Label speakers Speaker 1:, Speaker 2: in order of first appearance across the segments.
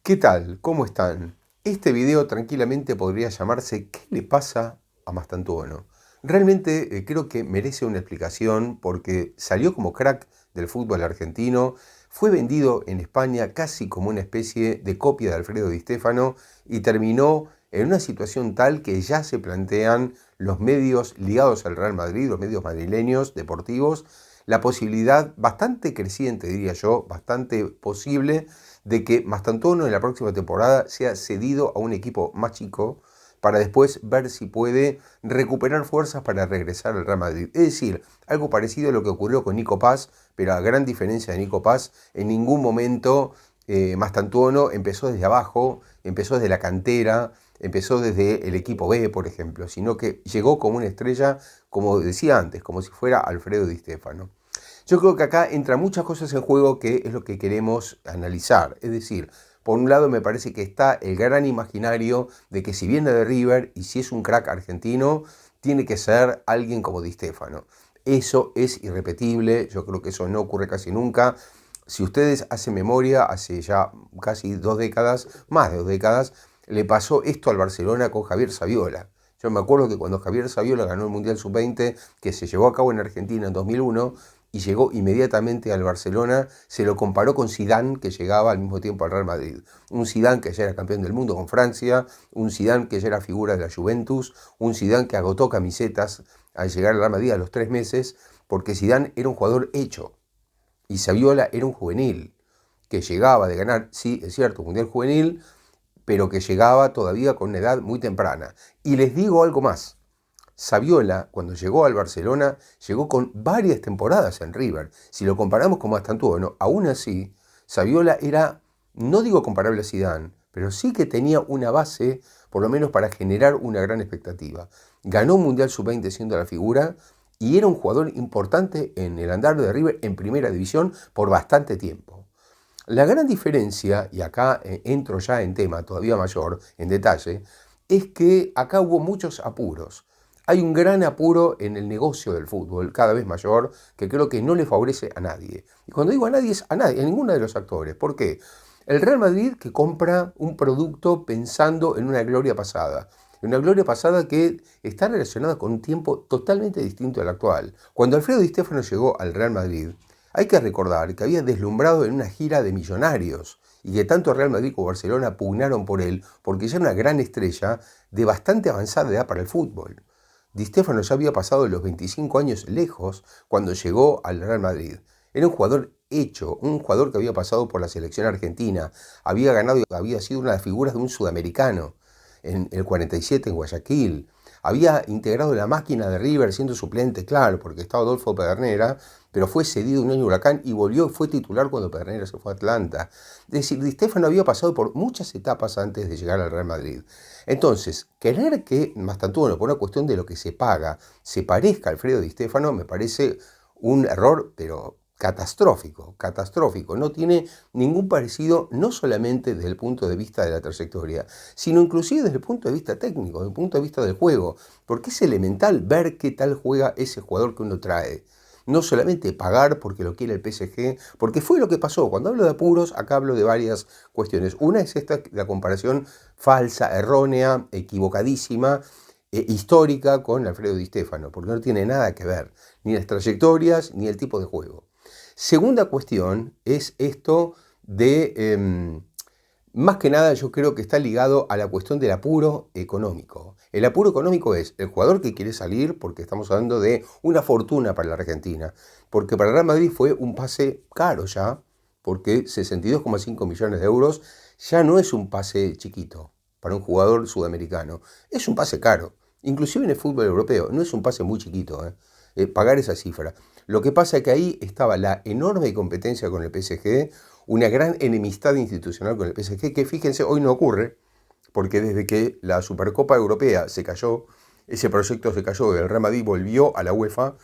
Speaker 1: ¿Qué tal? ¿Cómo están? Este video tranquilamente podría llamarse ¿Qué le pasa a Mastantuono? Realmente creo que merece una explicación porque salió como crack del fútbol argentino, fue vendido en España casi como una especie de copia de Alfredo Di Stéfano y terminó en una situación tal que ya se plantean los medios ligados al Real Madrid, los medios madrileños deportivos, la posibilidad bastante creciente, diría yo, bastante posible, de que Mastantuono en la próxima temporada sea cedido a un equipo más chico para después ver si puede recuperar fuerzas para regresar al Real Madrid. Es decir, algo parecido a lo que ocurrió con Nico Paz, pero a gran diferencia de Nico Paz, en ningún momento Mastantuono empezó desde abajo, empezó desde la cantera, empezó desde el equipo B, por ejemplo, sino que llegó como una estrella, como decía antes, como si fuera Alfredo Di Stéfano. Yo creo que acá entran muchas cosas en juego que es lo que queremos analizar. Es decir, por un lado me parece que está el gran imaginario de que si viene de River y si es un crack argentino, tiene que ser alguien como Di Stéfano. Eso es irrepetible, yo creo que eso no ocurre casi nunca. Si ustedes hacen memoria, hace ya casi 2 décadas, más de 2 décadas, le pasó esto al Barcelona con Javier Saviola. Yo me acuerdo que cuando Javier Saviola ganó el Mundial Sub-20, que se llevó a cabo en Argentina en 2001, y llegó inmediatamente al Barcelona, se lo comparó con Zidane, que llegaba al mismo tiempo al Real Madrid. Un Zidane que ya era campeón del mundo con Francia, un Zidane que ya era figura de la Juventus, un Zidane que agotó camisetas al llegar al Real Madrid a los 3 meses, porque Zidane era un jugador hecho y Saviola era un juvenil que llegaba de ganar, sí, es cierto, un Mundial Juvenil, pero que llegaba todavía con una edad muy temprana. Y les digo algo más. Saviola, cuando llegó al Barcelona, llegó con varias temporadas en River. Si lo comparamos con Mastantuono, aún así, Saviola era, no digo comparable a Zidane, pero sí que tenía una base, por lo menos para generar una gran expectativa. Ganó un Mundial Sub-20 siendo la figura y era un jugador importante en el andar de River en primera división por bastante tiempo. La gran diferencia, y acá entro ya en tema todavía mayor, en detalle, es que acá hubo muchos apuros. Hay un gran apuro en el negocio del fútbol, cada vez mayor, que creo que no le favorece a nadie. Y cuando digo a nadie, es a nadie, a ninguno de los actores. ¿Por qué? El Real Madrid que compra un producto pensando en una gloria pasada. Una gloria pasada que está relacionada con un tiempo totalmente distinto al actual. Cuando Alfredo Di Stéfano llegó al Real Madrid, hay que recordar que había deslumbrado en una gira de millonarios y que tanto Real Madrid como Barcelona pugnaron por él porque ya era una gran estrella de bastante avanzada edad para el fútbol. Di Stéfano ya había pasado los 25 años lejos cuando llegó al Real Madrid. Era un jugador hecho, un jugador que había pasado por la selección argentina, había ganado y había sido una de las figuras de un sudamericano en el 47 en Guayaquil. Había integrado la máquina de River siendo suplente, claro, porque estaba Adolfo Pedernera, pero fue cedido un año Huracán y volvió, fue titular cuando Pedernera se fue a Atlanta. Es decir, Di Stéfano había pasado por muchas etapas antes de llegar al Real Madrid. Entonces, querer que Mastantuono, por una cuestión de lo que se paga, se parezca a Alfredo Di Stéfano, me parece un error, pero catastrófico, catastrófico. No tiene ningún parecido, no solamente desde el punto de vista de la trayectoria, sino inclusive desde el punto de vista técnico, desde el punto de vista del juego, porque es elemental ver qué tal juega ese jugador que uno trae. No solamente pagar porque lo quiere el PSG, porque fue lo que pasó. Cuando hablo de apuros, acá hablo de varias cuestiones. Una es esta, la comparación falsa, errónea, equivocadísima, histórica con Alfredo Di Stéfano, porque no tiene nada que ver, ni las trayectorias, ni el tipo de juego. Segunda cuestión es esto de, más que nada yo creo que está ligado a la cuestión del apuro económico. El apuro económico es el jugador que quiere salir, porque estamos hablando de una fortuna para la Argentina, porque para el Real Madrid fue un pase caro ya, porque 62,5 millones de euros ya no es un pase chiquito para un jugador sudamericano, es un pase caro. Inclusive en el fútbol europeo, no es un pase muy chiquito, pagar esa cifra. Lo que pasa es que ahí estaba la enorme competencia con el PSG, una gran enemistad institucional con el PSG, que fíjense, hoy no ocurre, porque desde que la Supercopa Europea se cayó, ese proyecto se cayó, el Real Madrid volvió a la UEFA,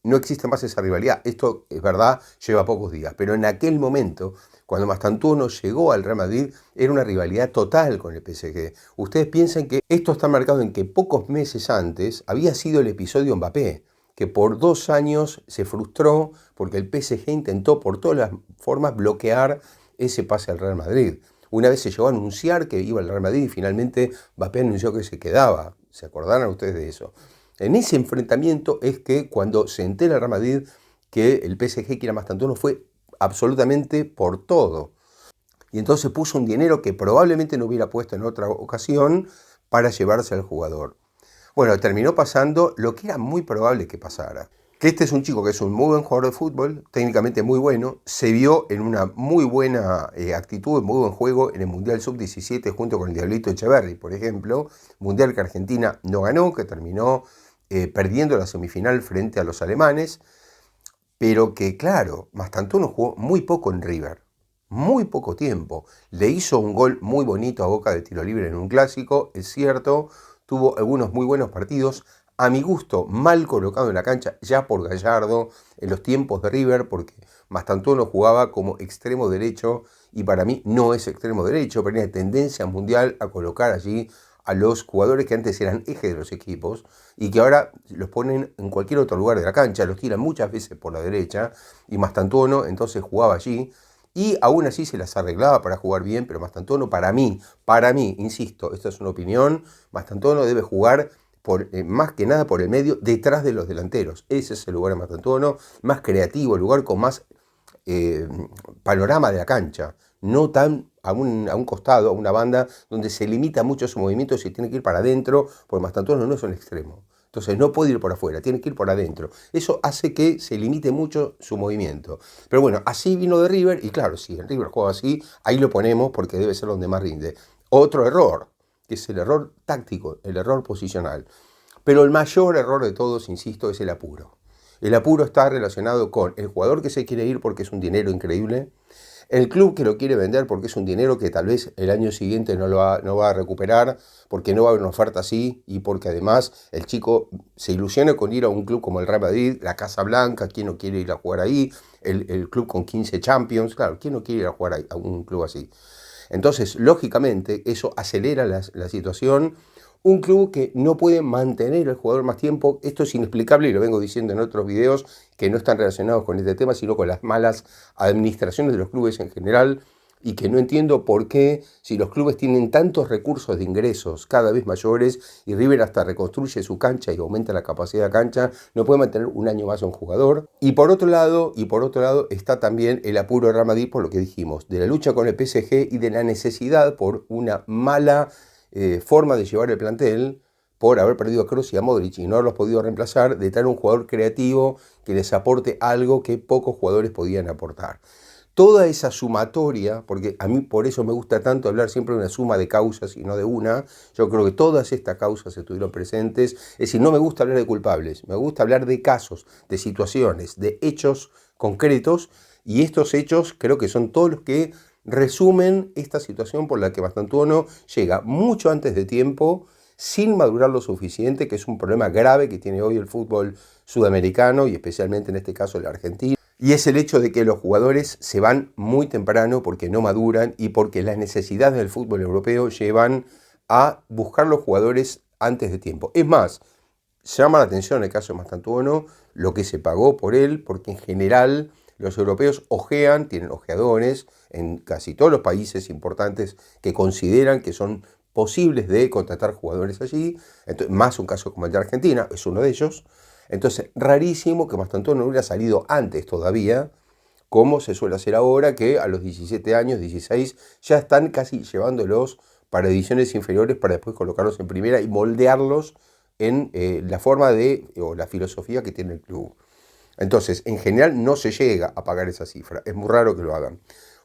Speaker 1: no existe más esa rivalidad. Esto es verdad, lleva pocos días, pero en aquel momento, cuando Mastantuono llegó al Real Madrid, era una rivalidad total con el PSG. Ustedes piensan que esto está marcado en que pocos meses antes había sido el episodio Mbappé, que por 2 años se frustró porque el PSG intentó por todas las formas bloquear ese pase al Real Madrid. Una vez se llegó a anunciar que iba al Real Madrid y finalmente Mbappé anunció que se quedaba. ¿Se acordarán ustedes de eso? En ese enfrentamiento es que cuando se entera el Real Madrid que el PSG quiere a Mastantuono fue absolutamente por todo. Y entonces puso un dinero que probablemente no hubiera puesto en otra ocasión para llevarse al jugador. Bueno, terminó pasando lo que era muy probable que pasara. Que este es un chico que es un muy buen jugador de fútbol, técnicamente muy bueno, se vio en una muy buena actitud, en muy buen juego en el Mundial Sub-17 junto con el Diablito Echeverri, por ejemplo, Mundial que Argentina no ganó, que terminó perdiendo la semifinal frente a los alemanes, pero que claro, Mastantuono jugó muy poco en River, muy poco tiempo. Le hizo un gol muy bonito a Boca de tiro libre en un clásico, es cierto, tuvo algunos muy buenos partidos, a mi gusto mal colocado en la cancha, ya por Gallardo, en los tiempos de River, porque Mastantuono jugaba como extremo derecho y para mí no es extremo derecho, pero tiene tendencia mundial a colocar allí a los jugadores que antes eran eje de los equipos y que ahora los ponen en cualquier otro lugar de la cancha, los tiran muchas veces por la derecha y Mastantuono entonces jugaba allí y aún así se las arreglaba para jugar bien, pero Mastantuono para mí, insisto, esta es una opinión, Mastantuono debe jugar más que nada por el medio, detrás de los delanteros. Ese es el lugar de Mastantuono, más creativo, el lugar con más eh, panorama de la cancha, no tan a un costado, a una banda, donde se limita mucho su movimiento y se tiene que ir para adentro, porque Mastantuono no es un extremo. Entonces no puede ir por afuera, tiene que ir por adentro. Eso hace que se limite mucho su movimiento. Pero bueno, así vino de River, y claro, si el River juega así, ahí lo ponemos porque debe ser donde más rinde. Otro error, que es el error táctico, el error posicional. Pero el mayor error de todos, insisto, es el apuro. El apuro está relacionado con el jugador que se quiere ir porque es un dinero increíble, el club que lo quiere vender porque es un dinero que tal vez el año siguiente no va a recuperar, porque no va a haber una oferta así y porque además el chico se ilusiona con ir a un club como el Real Madrid, la Casa Blanca, ¿quién no quiere ir a jugar ahí? El club con 15 Champions, claro, ¿quién no quiere ir a jugar a un club así? Entonces, lógicamente, eso acelera la situación. Un club que no puede mantener al jugador más tiempo, esto es inexplicable y lo vengo diciendo en otros videos que no están relacionados con este tema, sino con las malas administraciones de los clubes en general y que no entiendo por qué, si los clubes tienen tantos recursos de ingresos cada vez mayores y River hasta reconstruye su cancha y aumenta la capacidad de cancha, no puede mantener un año más a un jugador. Y por otro lado está también el apuro de Real Madrid por lo que dijimos, de la lucha con el PSG y de la necesidad por una mala forma de llevar el plantel, por haber perdido a Kroos y a Modric y no haberlos podido reemplazar, de traer un jugador creativo que les aporte algo que pocos jugadores podían aportar. Toda esa sumatoria, porque a mí por eso me gusta tanto hablar siempre de una suma de causas y no de una, yo creo que todas estas causas estuvieron presentes, es decir, no me gusta hablar de culpables, me gusta hablar de casos, de situaciones, de hechos concretos, y estos hechos creo que son todos los que resumen esta situación por la que Mastantuono llega mucho antes de tiempo, sin madurar lo suficiente, que es un problema grave que tiene hoy el fútbol sudamericano y especialmente en este caso el argentino. Y es el hecho de que los jugadores se van muy temprano porque no maduran y porque las necesidades del fútbol europeo llevan a buscar los jugadores antes de tiempo. Es más, llama la atención en el caso de Mastantuono lo que se pagó por él, porque en general los europeos ojean, tienen ojeadores en casi todos los países importantes que consideran que son posibles de contratar jugadores allí, entonces, más un caso como el de Argentina, es uno de ellos. Entonces, rarísimo que Mastantuono no hubiera salido antes todavía, como se suele hacer ahora, que a los 17 años, 16, ya están casi llevándolos para divisiones inferiores para después colocarlos en primera y moldearlos en la forma o la filosofía que tiene el club. Entonces, en general no se llega a pagar esa cifra, es muy raro que lo hagan.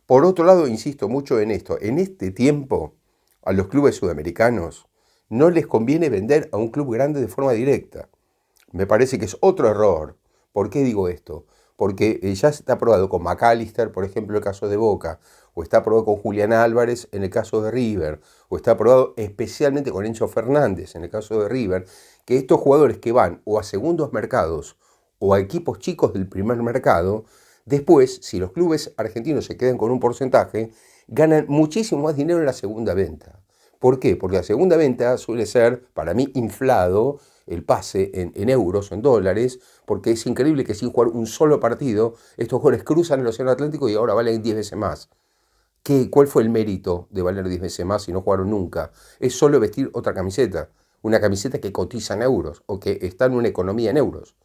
Speaker 1: Por otro lado, insisto mucho en esto, en este tiempo a los clubes sudamericanos no les conviene vender a un club grande de forma directa. Me parece que es otro error. ¿Por qué digo esto? Porque ya está probado con McAllister, por ejemplo, el caso de Boca, o está probado con Julián Álvarez en el caso de River, o está probado especialmente con Enzo Fernández en el caso de River, que estos jugadores que van o a segundos mercados o a equipos chicos del primer mercado, después, si los clubes argentinos se quedan con un porcentaje, ganan muchísimo más dinero en la segunda venta. ¿Por qué? Porque la segunda venta suele ser, para mí, inflado el pase en euros, en dólares, porque es increíble que sin jugar un solo partido, estos jugadores cruzan el Océano Atlántico y ahora valen 10 veces más. ¿Cuál fue el mérito de valer 10 veces más si no jugaron nunca? Es solo vestir otra camiseta, una camiseta que cotiza en euros o que está en una economía en euros.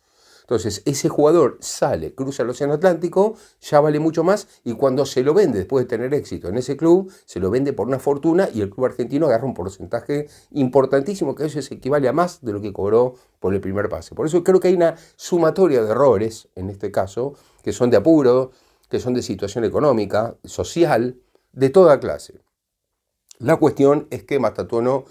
Speaker 1: Entonces, ese jugador sale, cruza el Océano Atlántico, ya vale mucho más y cuando se lo vende después de tener éxito en ese club, se lo vende por una fortuna y el club argentino agarra un porcentaje importantísimo que a veces equivale a más de lo que cobró por el primer pase. Por eso creo que hay una sumatoria de errores, en este caso, que son de apuro, que son de situación económica, social, de toda clase. La cuestión es que Mastantuono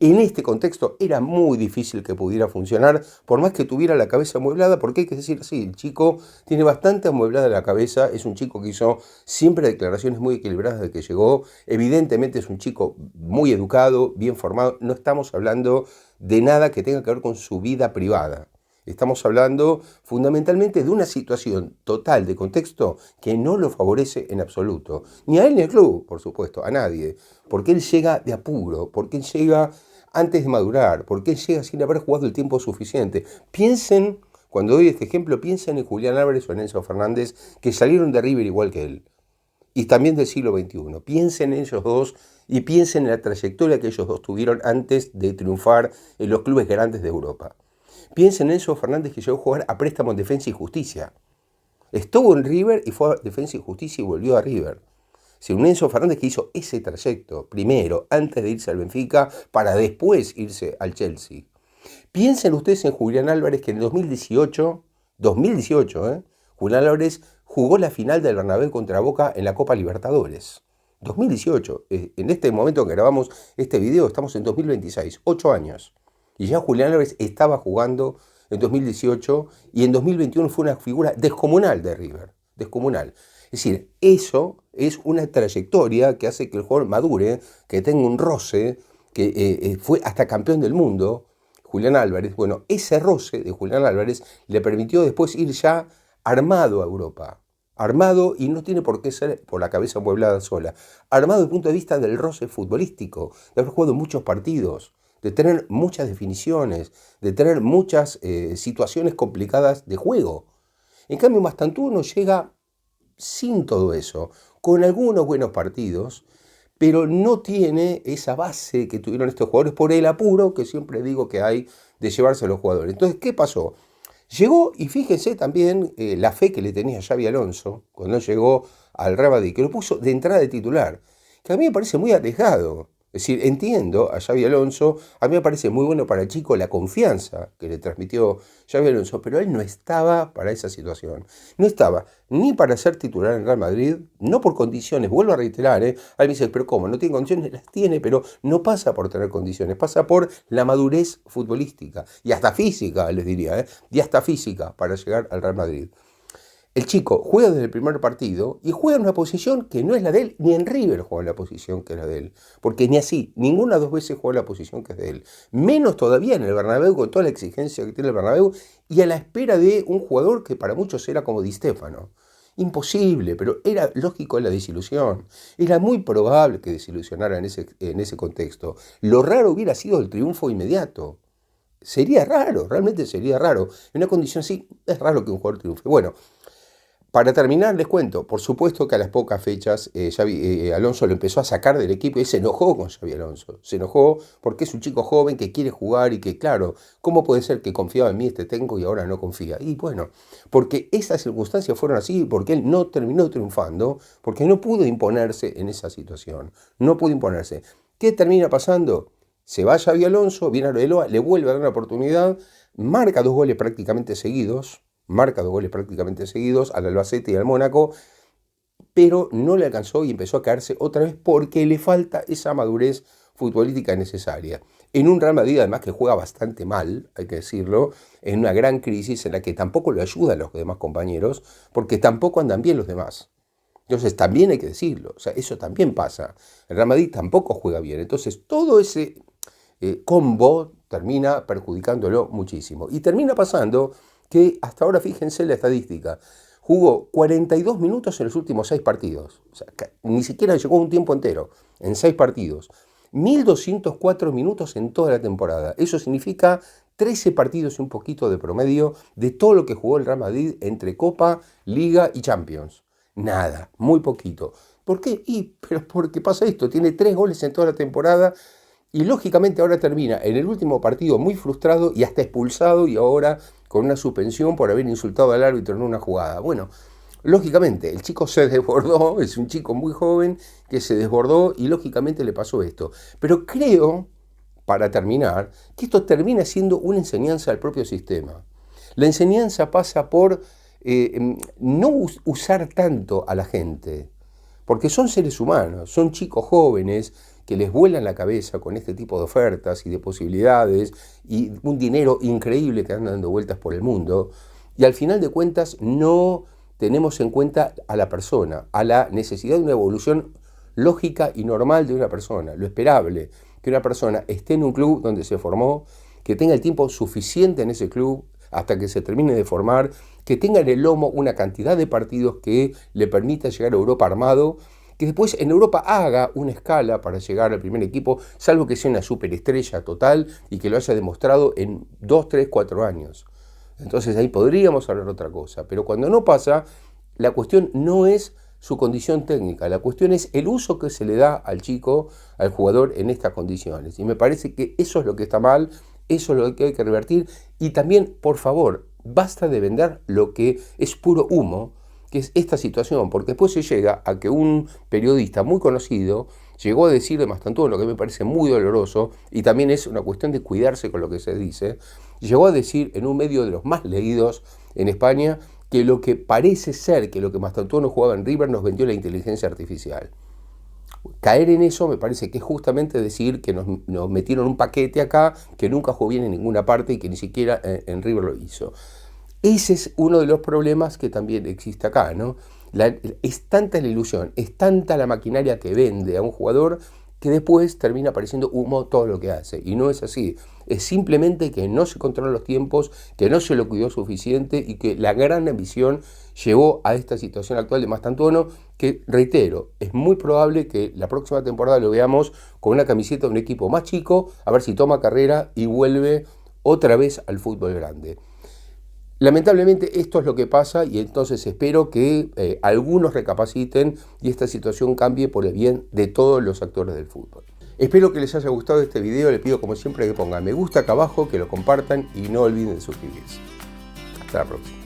Speaker 1: en este contexto era muy difícil que pudiera funcionar, por más que tuviera la cabeza amueblada, porque hay que decir así, el chico tiene bastante amueblada la cabeza, es un chico que hizo siempre declaraciones muy equilibradas desde que llegó, evidentemente es un chico muy educado, bien formado, no estamos hablando de nada que tenga que ver con su vida privada. Estamos hablando fundamentalmente de una situación total de contexto que no lo favorece en absoluto. Ni a él ni al club, por supuesto, a nadie. Porque él llega de apuro, porque él llega antes de madurar, porque él llega sin haber jugado el tiempo suficiente. Piensen, cuando doy este ejemplo, piensen en Julián Álvarez o en Enzo Fernández, que salieron de River igual que él. Y también del siglo XXI. Piensen en ellos dos y piensen en la trayectoria que ellos dos tuvieron antes de triunfar en los clubes grandes de Europa. Piensen en Enzo Fernández, que llegó a jugar a préstamo en Defensa y Justicia. Estuvo en River y fue a Defensa y Justicia y volvió a River. Si un Enzo Fernández que hizo ese trayecto primero, antes de irse al Benfica, para después irse al Chelsea. Piensen ustedes en Julián Álvarez, que en 2018, Julián Álvarez jugó la final del Bernabéu contra Boca en la Copa Libertadores. 2018. En este momento que grabamos este video estamos en 2026, 8 años. Y ya Julián Álvarez estaba jugando en 2018 y en 2021 fue una figura descomunal de River. Descomunal. Es decir, eso es una trayectoria que hace que el jugador madure, que tenga un roce, que fue hasta campeón del mundo, Julián Álvarez. Bueno, ese roce de Julián Álvarez le permitió después ir ya armado a Europa. Armado, y no tiene por qué ser por la cabeza amueblada sola, armado desde el punto de vista del roce futbolístico, de haber jugado muchos partidos, de tener muchas definiciones, de tener muchas situaciones complicadas de juego. En cambio, Mastantuono llega sin todo eso, con algunos buenos partidos, pero no tiene esa base que tuvieron estos jugadores por el apuro que siempre digo que hay de llevarse a los jugadores. Entonces, ¿qué pasó? Llegó, y fíjense también la fe que le tenía Xabi Alonso cuando llegó al Real Madrid, que lo puso de entrada de titular, que a mí me parece muy arriesgado. Es decir, entiendo a Xabi Alonso, a mí me parece muy bueno para el chico la confianza que le transmitió Xabi Alonso, pero él no estaba para esa situación. No estaba ni para ser titular en Real Madrid, no por condiciones, vuelvo a reiterar, Ahí me dice, pero ¿cómo? ¿No tiene condiciones? Las tiene, pero no pasa por tener condiciones, pasa por la madurez futbolística, y hasta física, les diría, y hasta física para llegar al Real Madrid. El chico juega desde el primer partido y juega en una posición que no es la de él, ni en River juega en la posición que es la de él. Porque ni así, ninguna dos veces juega en la posición que es de él. Menos todavía en el Bernabéu, con toda la exigencia que tiene el Bernabéu, y a la espera de un jugador que para muchos era como Di Stéfano. Imposible, pero era lógico la desilusión. Era muy probable que desilusionara en ese contexto. Lo raro hubiera sido el triunfo inmediato. Sería raro, realmente sería raro. En una condición así, es raro que un jugador triunfe. Bueno, para terminar, les cuento, por supuesto que a las pocas fechas Xabi Alonso lo empezó a sacar del equipo y se enojó con Xabi Alonso. Se enojó porque es un chico joven que quiere jugar y que, claro, ¿cómo puede ser que confiaba en mí este técnico y ahora no confía? Y bueno, porque esas circunstancias fueron así, porque él no terminó triunfando, porque no pudo imponerse en esa situación. No pudo imponerse. ¿Qué termina pasando? Se va Xabi Alonso, viene Arbeloa, le vuelve a dar una oportunidad, marca dos goles prácticamente seguidos al Albacete y al Mónaco, pero no le alcanzó y empezó a caerse otra vez porque le falta esa madurez futbolística necesaria. En un Real Madrid además que juega bastante mal, hay que decirlo, en una gran crisis en la que tampoco le ayudan los demás compañeros, porque tampoco andan bien los demás. Entonces también hay que decirlo, o sea, eso también pasa. El Real Madrid tampoco juega bien, entonces todo ese combo termina perjudicándolo muchísimo. Y termina pasando que hasta ahora, fíjense la estadística, jugó 42 minutos en los últimos 6 partidos. O sea, ni siquiera llegó un tiempo entero, en 6 partidos. 1.204 minutos en toda la temporada. Eso significa 13 partidos y un poquito de promedio de todo lo que jugó el Real Madrid entre Copa, Liga y Champions. Nada, muy poquito. ¿Por qué? Pero porque pasa esto, tiene 3 goles en toda la temporada y lógicamente ahora termina en el último partido muy frustrado y hasta expulsado y ahora con una suspensión por haber insultado al árbitro en una jugada. Bueno, lógicamente el chico se desbordó, es un chico muy joven que se desbordó y lógicamente le pasó esto. Pero creo, para terminar, que esto termina siendo una enseñanza al propio sistema. La enseñanza pasa por no usar tanto a la gente, porque son seres humanos, son chicos jóvenes que les vuelan la cabeza con este tipo de ofertas y de posibilidades y un dinero increíble que andan dando vueltas por el mundo, y al final de cuentas no tenemos en cuenta a la persona, a la necesidad de una evolución lógica y normal de una persona, lo esperable, que una persona esté en un club donde se formó, que tenga el tiempo suficiente en ese club hasta que se termine de formar, que tenga en el lomo una cantidad de partidos que le permita llegar a Europa armado, que después en Europa haga una escala para llegar al primer equipo, salvo que sea una superestrella total y que lo haya demostrado en 2, 3, 4 años. Entonces ahí podríamos hablar otra cosa, pero cuando no pasa, la cuestión no es su condición técnica, la cuestión es el uso que se le da al chico, al jugador en estas condiciones. Y me parece que eso es lo que está mal, eso es lo que hay que revertir. Y también, por favor, basta de vender lo que es puro humo, que es esta situación, porque después se llega a que un periodista muy conocido llegó a decir de Mastantuono, lo que me parece muy doloroso, y también es una cuestión de cuidarse con lo que se dice, llegó a decir en un medio de los más leídos en España que lo que parece ser que lo que Mastantuono jugaba en River nos vendió la inteligencia artificial. Caer en eso me parece que es justamente decir que nos metieron un paquete acá que nunca jugó bien en ninguna parte y que ni siquiera en River lo hizo. Ese es uno de los problemas que también existe acá, ¿no? Es tanta la ilusión, es tanta la maquinaria que vende a un jugador que después termina pareciendo humo todo lo que hace. Y no es así. Es simplemente que no se controlan los tiempos, que no se lo cuidó suficiente y que la gran ambición llevó a esta situación actual de Mastantuono, que, reitero, es muy probable que la próxima temporada lo veamos con una camiseta de un equipo más chico, a ver si toma carrera y vuelve otra vez al fútbol grande. Lamentablemente esto es lo que pasa y entonces espero que algunos recapaciten y esta situación cambie por el bien de todos los actores del fútbol. Espero que les haya gustado este video, les pido como siempre que pongan me gusta acá abajo, que lo compartan y no olviden suscribirse. Hasta la próxima.